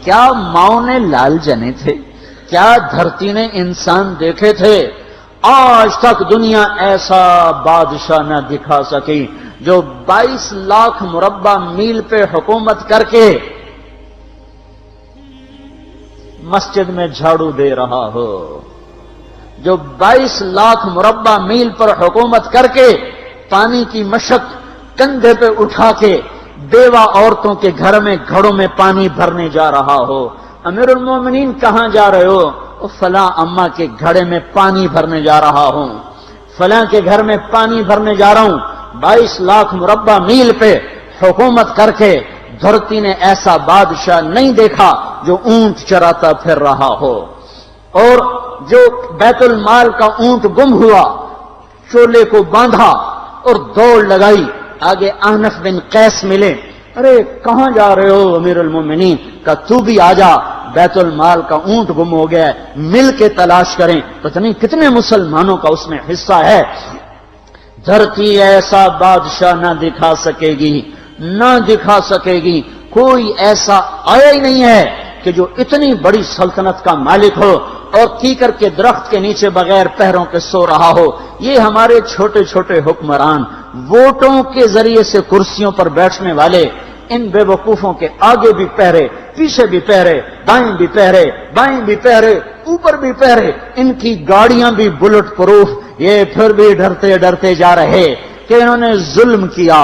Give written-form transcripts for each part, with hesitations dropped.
کیا ماؤں نے لال جنے تھے؟ کیا دھرتی نے انسان دیکھے تھے؟ آج تک دنیا ایسا بادشاہ نہ دکھا سکی جو 22 لاکھ مربع میل پہ حکومت کر کے مسجد میں جھاڑو دے رہا ہو، جو 22 لاکھ مربع میل پر حکومت کر کے پانی کی مشق کندھے پہ اٹھا کے بیوہ عورتوں کے گھر میں گھڑوں میں پانی بھرنے جا رہا ہو۔ امیر المومنین کہاں جا رہے ہو؟ فلاں اماں کے گھڑے میں پانی بھرنے جا رہا ہوں، فلاں کے گھر میں پانی بھرنے جا رہا ہوں۔ 22 لاکھ مربع میل پہ حکومت کر کے دھرتی نے ایسا بادشاہ نہیں دیکھا جو اونٹ چراتا پھر رہا ہو، اور جو بیت المال کا اونٹ گم ہوا، چولے کو باندھا اور دوڑ لگائی، آگے احنف بن قیس ملے، ارے کہاں جا رہے ہو امیر المومنین؟ کہ تو بھی آجا، بیت المال کا اونٹ گم ہو گیا ہے، مل کے تلاش کریں۔ پتہ نہیں کتنے مسلمانوں کا اس میں حصہ ہے۔ دھرتی ایسا بادشاہ نہ دکھا سکے گی، نہ دکھا سکے گی، کوئی ایسا آیا ہی نہیں ہے کہ جو اتنی بڑی سلطنت کا مالک ہو اور کیکر کے درخت کے نیچے بغیر پہروں کے سو رہا ہو۔ یہ ہمارے چھوٹے چھوٹے حکمران، ووٹوں کے ذریعے سے کرسیوں پر بیٹھنے والے، ان بے وقوفوں کے آگے بھی پہرے، پیچھے بھی پہرے، دائیں بھی پہرے، بائیں بھی پہرے، اوپر بھی پہرے، ان کی گاڑیاں بھی بلٹ پروف، یہ پھر بھی ڈرتے ڈرتے جا رہے کہ انہوں نے ظلم کیا،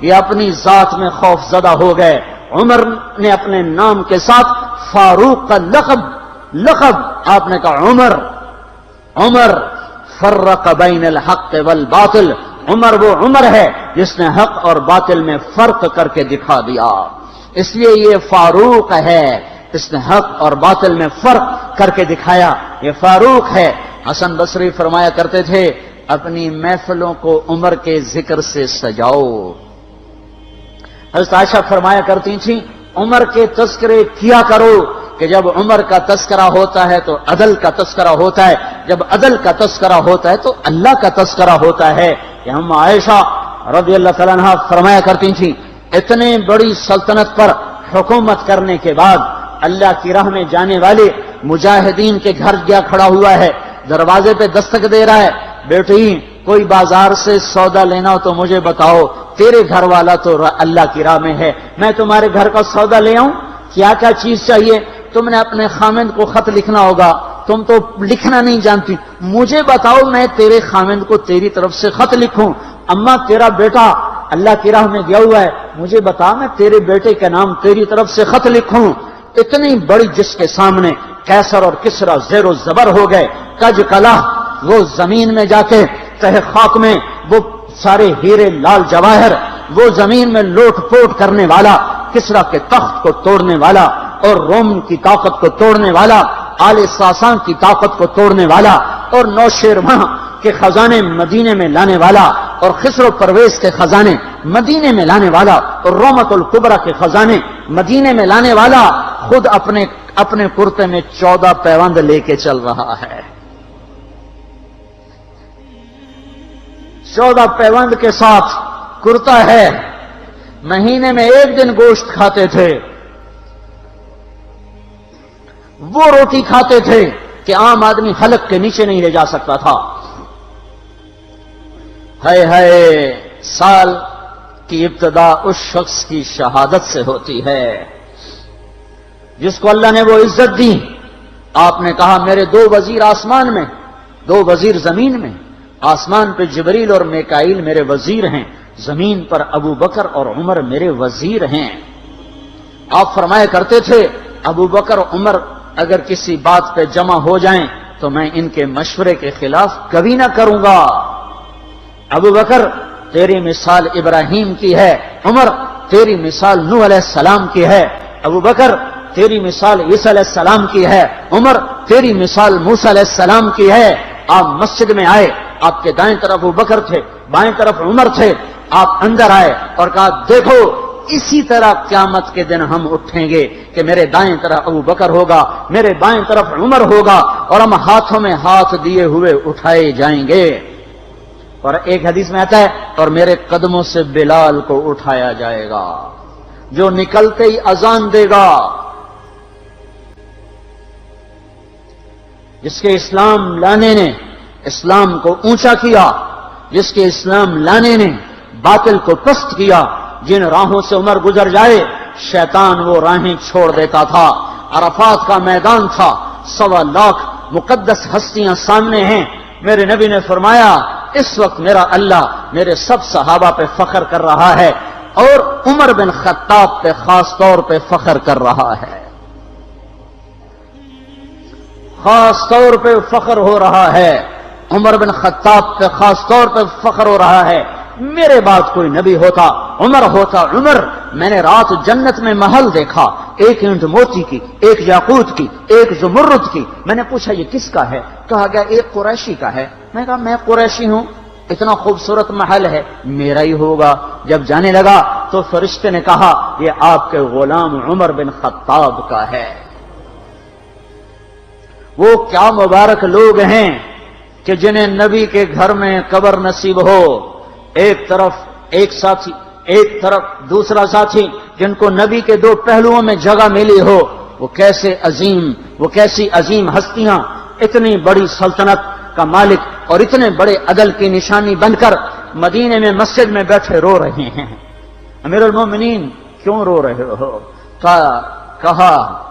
یہ اپنی ذات میں خوف زدہ ہو گئے۔ عمر نے اپنے نام کے ساتھ فاروق کا لقب آپ نے کہا عمر فرق بین الحق والباطل، عمر وہ عمر ہے جس نے حق اور باطل میں فرق کر کے دکھا دیا، اس لیے یہ فاروق ہے، اس نے حق اور باطل میں فرق کر کے دکھایا، یہ فاروق ہے۔ حسن بصری فرمایا کرتے تھے اپنی محفلوں کو عمر کے ذکر سے سجاؤ۔ حضرت عائشہ فرمایا کرتی تھیں عمر کے تذکرے کیا کرو کہ جب عمر کا تذکرہ ہوتا ہے تو عدل کا تذکرہ ہوتا ہے، جب عدل کا تذکرہ ہوتا ہے تو اللہ کا تذکرہ ہوتا ہے۔ کہ ہم عائشہ رضی اللہ تعالیٰ عنہا فرمایا کرتی تھیں اتنے بڑی سلطنت پر حکومت کرنے کے بعد اللہ کی راہ میں جانے والے مجاہدین کے گھر گیا کھڑا ہوا ہے، دروازے پہ دستک دے رہا ہے، بیٹی کوئی بازار سے سودا لینا ہو تو مجھے بتاؤ، تیرے گھر والا تو اللہ کی راہ میں ہے، میں تمہارے گھر کا سودا لے آؤں، کیا کیا چیز چاہیے؟ تم نے اپنے خامند کو خط لکھنا ہوگا، تم تو لکھنا نہیں جانتی، مجھے بتاؤ میں تیرے خامند کو تیری طرف سے خط لکھوں۔ اماں تیرا بیٹا اللہ کی راہ میں گیا ہوا ہے، مجھے بتا میں تیرے بیٹے کے نام تیری طرف سے خط لکھوں۔ اتنی بڑی جس کے سامنے قیصر اور کسرا زیر و زبر ہو گئے، کج کلا، وہ زمین میں جا کے تہ خاک میں وہ سارے ہیرے لال جواہر، وہ زمین میں لوٹ پوٹ کرنے والا، کسرا کے تخت کو توڑنے والا اور روم کی طاقت کو توڑنے والا، آل ساسان کی طاقت کو توڑنے والا اور نوشیروان کے خزانے مدینے میں لانے والا اور خسرو پرویز کے خزانے مدینے میں لانے والا اور رومت الکبرا کے خزانے مدینے میں لانے والا خود اپنے کرتے میں 14 پیوند لے کے چل رہا ہے۔ 14 پیوند کے ساتھ کرتا ہے، مہینے میں 1 دن گوشت کھاتے تھے، وہ روٹی کھاتے تھے کہ عام آدمی حلق کے نیچے نہیں لے جا سکتا تھا۔ ہے سال کی ابتدا اس شخص کی شہادت سے ہوتی ہے جس کو اللہ نے وہ عزت دی۔ آپ نے کہا میرے 2 وزیر آسمان میں، 2 وزیر زمین میں، آسمان پہ جبریل اور میکائیل میرے وزیر ہیں، زمین پر ابو بکر اور عمر میرے وزیر ہیں۔ آپ فرمایا کرتے تھے ابو بکر عمر اگر کسی بات پہ جمع ہو جائیں تو میں ان کے مشورے کے خلاف کبھی نہ کروں گا۔ ابو بکر تیری مثال ابراہیم کی ہے، عمر تیری مثال نوح علیہ السلام کی ہے، ابو بکر تیری مثال عیسیٰ علیہ السلام کی ہے، عمر تیری مثال موسیٰ علیہ السلام کی ہے۔ آپ مسجد میں آئے، آپ کے دائیں طرف ابو بکر تھے، بائیں طرف عمر تھے، آپ اندر آئے اور کہا دیکھو اسی طرح قیامت کے دن ہم اٹھیں گے کہ میرے دائیں طرف ابو بکر ہوگا، میرے بائیں طرف عمر ہوگا اور ہم ہاتھوں میں ہاتھ دیے ہوئے اٹھائے جائیں گے۔ اور ایک حدیث میں آتا ہے اور میرے قدموں سے بلال کو اٹھایا جائے گا جو نکلتے ہی اذان دے گا، جس کے اسلام لانے نے اسلام کو اونچا کیا، جس کے اسلام لانے نے باطل کو پست کیا، جن راہوں سے عمر گزر جائے شیطان وہ راہیں چھوڑ دیتا تھا۔ عرفات کا میدان تھا، 1.25 لاکھ مقدس ہستیاں سامنے ہیں۔ میرے نبی نے فرمایا اس وقت میرا اللہ میرے سب صحابہ پہ فخر کر رہا ہے اور عمر بن خطاب پہ خاص طور پہ فخر کر رہا ہے، خاص طور پہ فخر ہو رہا ہے، عمر بن خطاب پہ خاص طور پہ فخر ہو رہا ہے۔ میرے بعد کوئی نبی ہوتا عمر ہوتا۔ عمر، میں نے رات جنت میں محل دیکھا، ایک اینٹ موتی کی، ایک یاقوت کی، ایک زمرد کی۔ میں نے پوچھا یہ کس کا ہے؟ کہا گیا ایک قریشی کا ہے۔ میں کہا میں قریشی ہوں، اتنا خوبصورت محل ہے، میرا ہی ہوگا۔ جب جانے لگا تو فرشتے نے کہا یہ آپ کے غلام عمر بن خطاب کا ہے۔ وہ کیا مبارک لوگ ہیں کہ جنہیں نبی کے گھر میں قبر نصیب ہو، ایک طرف ایک ساتھی، ایک طرف دوسرا ساتھی، جن کو نبی کے دو پہلوؤں میں جگہ ملی ہو۔ وہ کیسی عظیم ہستیاں، اتنی بڑی سلطنت کا مالک اور اتنے بڑے عدل کی نشانی بن کر مدینے میں مسجد میں بیٹھے رو رہے ہیں۔ امیر المومنین کیوں رو رہے ہو؟ کہا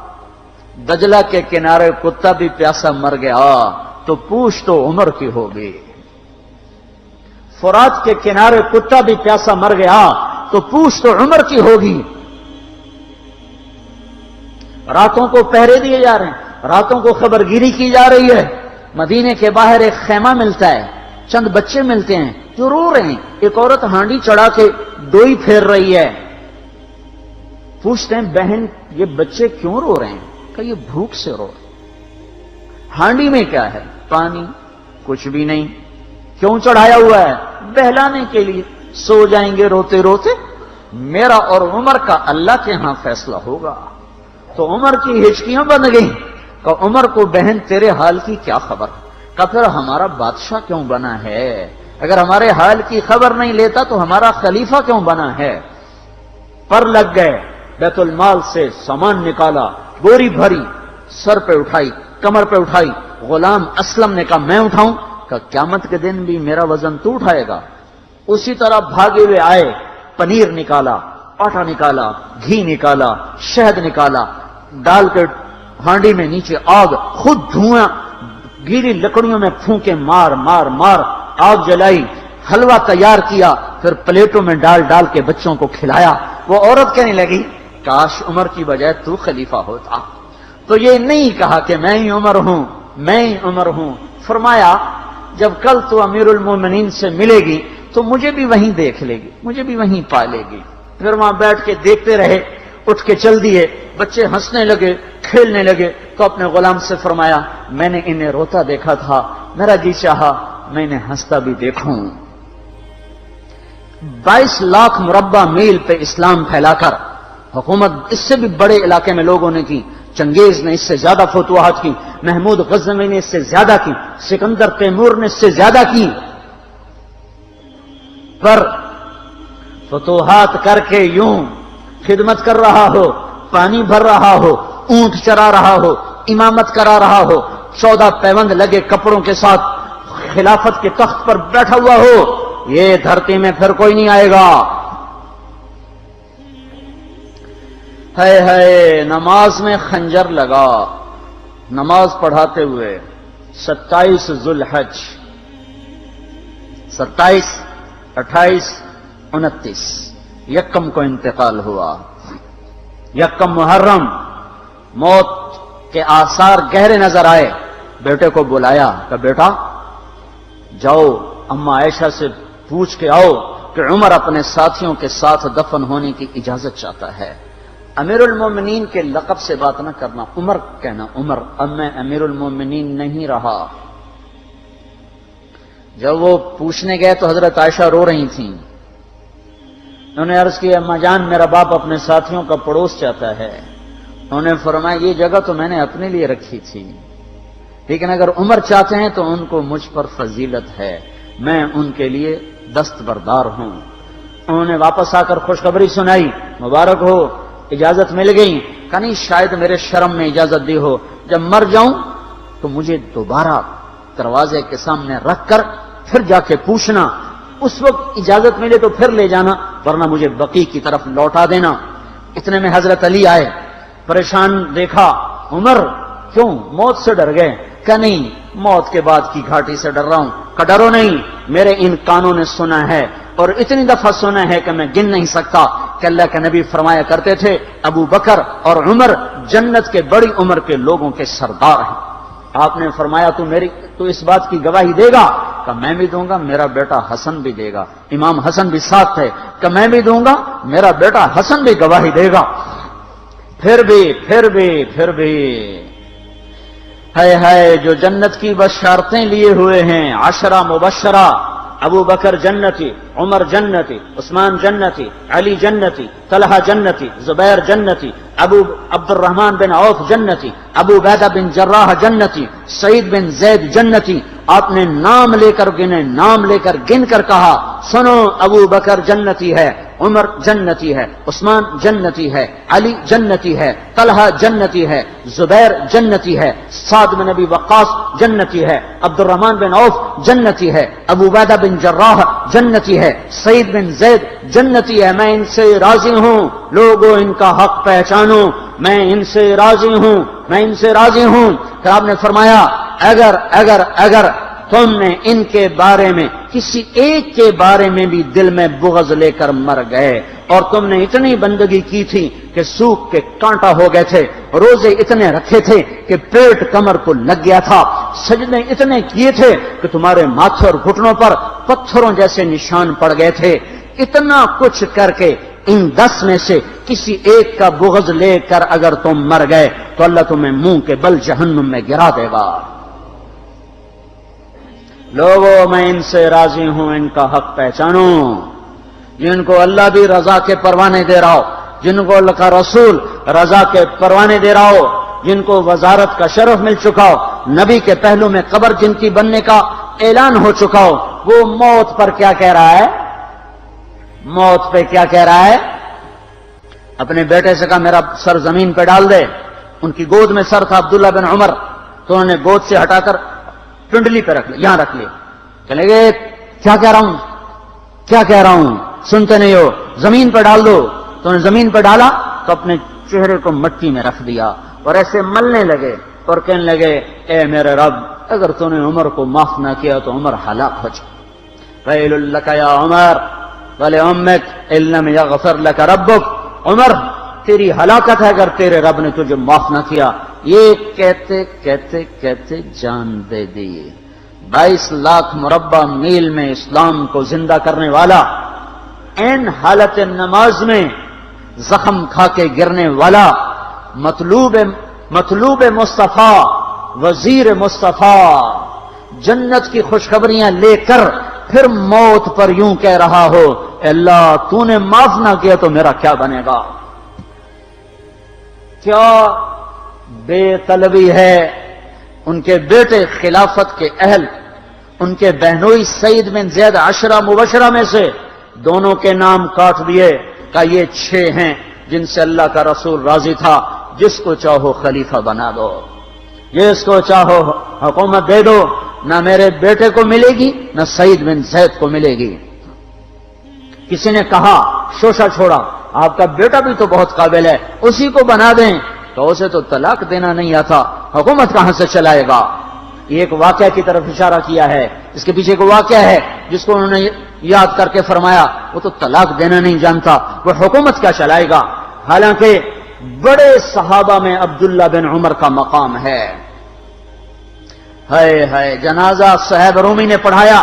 دجلہ کے کنارے کتا بھی پیاسا مر گیا تو پوچھ تو عمر کی ہوگی، فرات کے کنارے کتا بھی پیاسا مر گیا تو پوچھ تو عمر کی ہوگی۔ راتوں کو پہرے دیے جا رہے ہیں، راتوں کو خبرگیری کی جا رہی ہے۔ مدینے کے باہر ایک خیمہ ملتا ہے، چند بچے ملتے ہیں جو رو رہے ہیں۔ ایک عورت ہانڈی چڑھا کے ڈوئی پھیر رہی ہے۔ پوچھتے ہیں بہن یہ بچے کیوں رو رہے ہیں؟ کہ یہ بھوک سے رو رہے ہیں۔ ہانڈی میں کیا ہے؟ پانی، کچھ بھی نہیں۔ کیوں چڑھایا ہوا ہے؟ بہلانے کے لیے۔ سو جائیں گے روتے روتے، میرا اور عمر کا اللہ کے ہاں فیصلہ ہوگا۔ تو عمر کی ہچکیاں بن گئیں کہ عمر کو بہن تیرے حال کی کیا خبر؟ کہ پھر ہمارا بادشاہ کیوں بنا ہے؟ اگر ہمارے حال کی خبر نہیں لیتا تو ہمارا خلیفہ کیوں بنا ہے؟ پر لگ گئے، بیت المال سے سامان نکالا، بوری بھری، سر پہ اٹھائی، کمر پہ اٹھائی۔ غلام اسلم نے کہا میں اٹھاؤں؟ کہ قیامت کے دن بھی میرا وزن تو اٹھائے گا۔ اسی طرح بھاگے ہوئے آئے، پنیر نکالا، آٹا نکالا، گھی نکالا، شہد نکالا، ڈال کے ہانڈی میں نیچے آگ، خود دھواں، گیلی لکڑیوں میں پھونکے مار مار مار آگ جلائی، حلوہ تیار کیا، پھر پلیٹوں میں ڈال ڈال کے بچوں کو کھلایا۔ وہ عورت کہنے لگی کاش عمر کی بجائے تو خلیفہ ہوتا۔ تو یہ نہیں کہا کہ میں ہی عمر ہوں، میں ہی عمر ہوں۔ فرمایا جب کل تو امیر المومنین سے ملے گی تو مجھے بھی وہیں دیکھ لے گی، مجھے بھی وہیں پا لے گی۔ پھر وہاں بیٹھ کے دیکھتے رہے، اٹھ کے چل دیے۔ بچے ہنسنے لگے، کھیلنے لگے تو اپنے غلام سے فرمایا میں نے انہیں روتا دیکھا تھا، میرا جی چاہا میں انہیں ہنستا بھی دیکھوں۔ 22 لاکھ مربع میل پہ اسلام پھیلا کر حکومت اس سے بھی بڑے علاقے میں لوگوں نے کی۔ چنگیز نے اس سے زیادہ فتوحات کی، محمود غزنوی نے اس سے زیادہ کی، سکندر تیمور نے اس سے زیادہ کی۔ پر فتوحات کر کے یوں خدمت کر رہا ہو، پانی بھر رہا ہو، اونٹ چرا رہا ہو، امامت کرا رہا ہو، 14 پیوند لگے کپڑوں کے ساتھ خلافت کے تخت پر بیٹھا ہوا ہو، یہ دھرتی میں پھر کوئی نہیں آئے گا۔ ہے نماز میں خنجر لگا، نماز پڑھاتے ہوئے 27 ذوالحج، 27، 28، 29 یکم کو انتقال ہوا۔ یکم محرم موت کے آثار گہرے نظر آئے۔ بیٹے کو بلایا کہ بیٹا جاؤ اما عائشہ سے پوچھ کے آؤ کہ عمر اپنے ساتھیوں کے ساتھ دفن ہونے کی اجازت چاہتا ہے۔ امیر المومنین کے لقب سے بات نہ کرنا، عمر کہنا، عمر، اب میں امیر المومنین نہیں رہا۔ جب وہ پوچھنے گئے تو حضرت عائشہ رو رہی تھیں۔ انہوں نے عرض کیا اما جان میرا باپ اپنے ساتھیوں کا پڑوس چاہتا ہے۔ انہوں نے فرمایا یہ جگہ تو میں نے اپنے لیے رکھی تھی، لیکن اگر عمر چاہتے ہیں تو ان کو مجھ پر فضیلت ہے، میں ان کے لیے دستبردار ہوں۔ انہوں نے واپس آ کر خوشخبری سنائی، مبارک ہو اجازت مل گئی۔ کہ نہیں شاید میرے شرم میں اجازت دی ہو، جب مر جاؤں تو تو مجھے دوبارہ دروازے کے سامنے رکھ کر پھر جا کے پوچھنا، اس وقت اجازت ملے تو پھر لے جانا، ورنہ مجھے بقیع کی طرف لوٹا دینا۔ اتنے میں حضرت علی آئے، پریشان دیکھا، عمر کیوں موت سے ڈر گئے؟ کہ نہیں، موت کے بعد کی گھاٹی سے ڈر رہا ہوں۔ کہ ڈرو نہیں، میرے ان کانوں نے سنا ہے اور اتنی دفعہ سنا ہے کہ میں گن نہیں سکتا کہ اللہ کے نبی فرمایا کرتے تھے ابو بکر اور عمر جنت کے بڑی عمر کے لوگوں کے سردار ہیں۔ آپ نے فرمایا تو اس بات کی گواہی دے گا؟ کہ میں بھی دوں گا، میرا بیٹا حسن بھی دے گا۔ امام حسن بھی ساتھ تھے۔ کہ میں بھی دوں گا، میرا بیٹا حسن بھی گواہی دے گا۔ پھر بھی ہے جو جنت کی بشارتیں لیے ہوئے ہیں، 10 مبشرہ، ابو بکر جنتی، عمر جنتی، عثمان جنتی، علی جنتی، طلحہ جنتی، زبیر جنتی، ابو عبد الرحمن بن عوف جنتی، ابو عبیدہ بن جراح جنتی، سعید بن زید جنتی۔ آپ نے نام لے کر گنے، نام لے کر گن کر کہا، سنو ابو بکر جنتی ہے، عمر جنتی ہے، عثمان جنتی ہے، علی جنتی ہے، طلحہ جنتی ہے، زبیر جنتی ہے، سعد بن ابی وقاص جنتی ہے، عبد الرحمن بن عوف جنتی ہے، ابو عبیدہ بن جراح جنتی ہے، سعید بن زید جنتی ہے۔ میں ان سے راضی ہوں، لوگوں ان کا حق پہچانو، میں ان سے راضی ہوں، میں ان سے راضی ہوں۔ پھر آپ نے فرمایا اگر تم نے ان کے بارے میں کسی ایک کے بارے میں بھی دل میں بغض لے کر مر گئے، اور تم نے اتنی بندگی کی تھی کہ سوکھ کے کانٹا ہو گئے تھے، روزے اتنے رکھے تھے کہ پیٹ کمر کو لگ گیا تھا، سجدے اتنے کیے تھے کہ تمہارے ماتھے اور گھٹنوں پر پتھروں جیسے نشان پڑ گئے تھے، اتنا کچھ کر کے ان 10 میں سے کسی ایک کا بغض لے کر اگر تم مر گئے تو اللہ تمہیں منہ کے بل جہنم میں گرا دے گا۔ لوگوں میں ان سے راضی ہوں، ان کا حق پہچانو، جن کو اللہ بھی رضا کے پروانے دے رہا ہو، جن کو اللہ کا رسول رضا کے پروانے دے رہا ہو، جن کو وزارت کا شرف مل چکا ہو، نبی کے پہلو میں قبر جن کی بننے کا اعلان ہو چکا ہو، وہ موت پر کیا کہہ رہا ہے؟ موت پہ کیا کہہ رہا ہے؟ اپنے بیٹے سے کہا میرا سر زمین پہ ڈال دے۔ ان کی گود میں سر تھا عبداللہ بن عمر، تو انہوں نے گود سے ہٹا کر پنڈلی پہ رکھ لیا، یہاں رکھ لیا۔ چلے گئے، کیا کہہ رہا ہوں سنتے نہیں ہو، زمین پہ ڈال دو۔ تو انہوں نے زمین پہ ڈالا تو اپنے چہرے کو مٹی میں رکھ دیا اور ایسے ملنے لگے اور کہنے لگے، اے میرے رب، اگر تو نے عمر کو معاف نہ کیا تو عمر ہلاک ہو جائے۔ ویل لک یا عمر ولامک ان لم یغفر لک ربک، عمر تیری ہلاکت ہے اگر تیرے رب نے تجھے معاف نہ کیا۔ یہ کہتے کہتے کہتے جان دے دی۔ 22 لاکھ مربع میل میں اسلام کو زندہ کرنے والا، این حالت نماز میں زخم کھا کے گرنے والا، مطلوب مصطفیٰ، وزیر مصطفیٰ، جنت کی خوشخبریاں لے کر پھر موت پر یوں کہہ رہا ہو، اللہ تو نے معاف نہ کیا تو میرا کیا بنے گا؟ کیا بے طلبی ہے۔ ان کے بیٹے خلافت کے اہل، ان کے بہنوئی سعید بن زید 10 مبشرہ میں سے دونوں کے نام کاٹ دیے، کہ یہ 6 ہیں جن سے اللہ کا رسول راضی تھا، جس کو چاہو خلیفہ بنا دو، جس کو چاہو حکومت دے دو، نہ میرے بیٹے کو ملے گی نہ سعید بن زید کو ملے گی۔ کسی نے کہا شوشہ چھوڑا، آپ کا بیٹا بھی تو بہت قابل ہے، اسی کو بنا دیں۔ تو اسے تو طلاق دینا نہیں آتا، حکومت کہاں سے چلائے گا؟ یہ ایک واقعہ کی طرف اشارہ کیا ہے، اس کے پیچھے ایک واقعہ ہے جس کو انہوں نے یاد کر کے فرمایا، وہ تو طلاق دینا نہیں جانتا، وہ حکومت کیا چلائے گا؟ حالانکہ بڑے صحابہ میں عبداللہ بن عمر کا مقام ہے۔ ہے جنازہ صہیب رومی نے پڑھایا،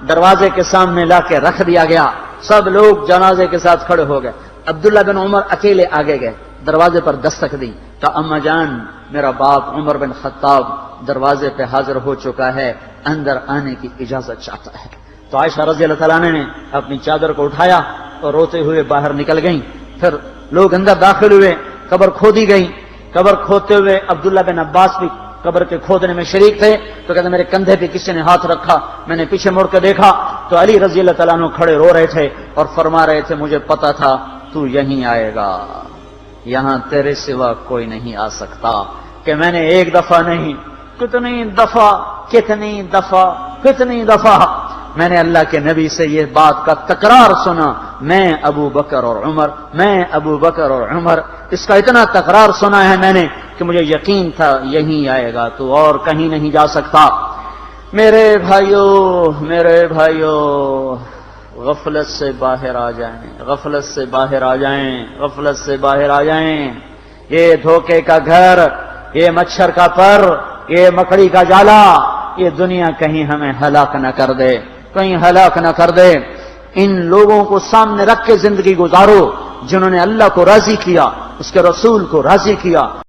دروازے کے سامنے لا کے رکھ دیا گیا، سب لوگ جنازے کے ساتھ کھڑے ہو گئے، عبداللہ بن عمر اکیلے آگے گئے، دروازے پر دستک دی، کہا اما جان میرا باپ عمر بن خطاب دروازے پہ حاضر ہو چکا ہے، اندر آنے کی اجازت چاہتا ہے۔ تو عائشہ رضی اللہ تعالیٰ نے اپنی چادر کو اٹھایا اور روتے ہوئے باہر نکل گئیں۔ پھر لوگ اندر داخل ہوئے، قبر کھودی گئی، قبر کھودتے ہوئے عبداللہ بن عباس بھی قبر کے کھودنے میں شریک تھے، تو کہتے میرے کندھے پہ کسی نے ہاتھ رکھا، میں نے پیچھے مڑ کے دیکھا تو علی رضی اللہ تعالیٰ عنہ کھڑے رو رہے تھے اور فرما رہے تھے مجھے پتا تھا تو یہیں آئے گا، یہاں تیرے سوا کوئی نہیں آ سکتا، کہ میں نے ایک دفعہ نہیں کتنی دفعہ میں نے اللہ کے نبی سے یہ بات کا تکرار سنا، میں ابو بکر اور عمر، اس کا اتنا تکرار سنا ہے میں نے کہ مجھے یقین تھا یہیں آئے گا، تو اور کہیں نہیں جا سکتا۔ میرے بھائیوں، غفلت سے باہر آ جائیں، یہ دھوکے کا گھر، یہ مچھر کا پر، یہ مکڑی کا جالا، یہ دنیا کہیں ہمیں ہلاک نہ کر دے۔ ان لوگوں کو سامنے رکھ کے زندگی گزارو جنہوں نے اللہ کو راضی کیا، اس کے رسول کو راضی کیا۔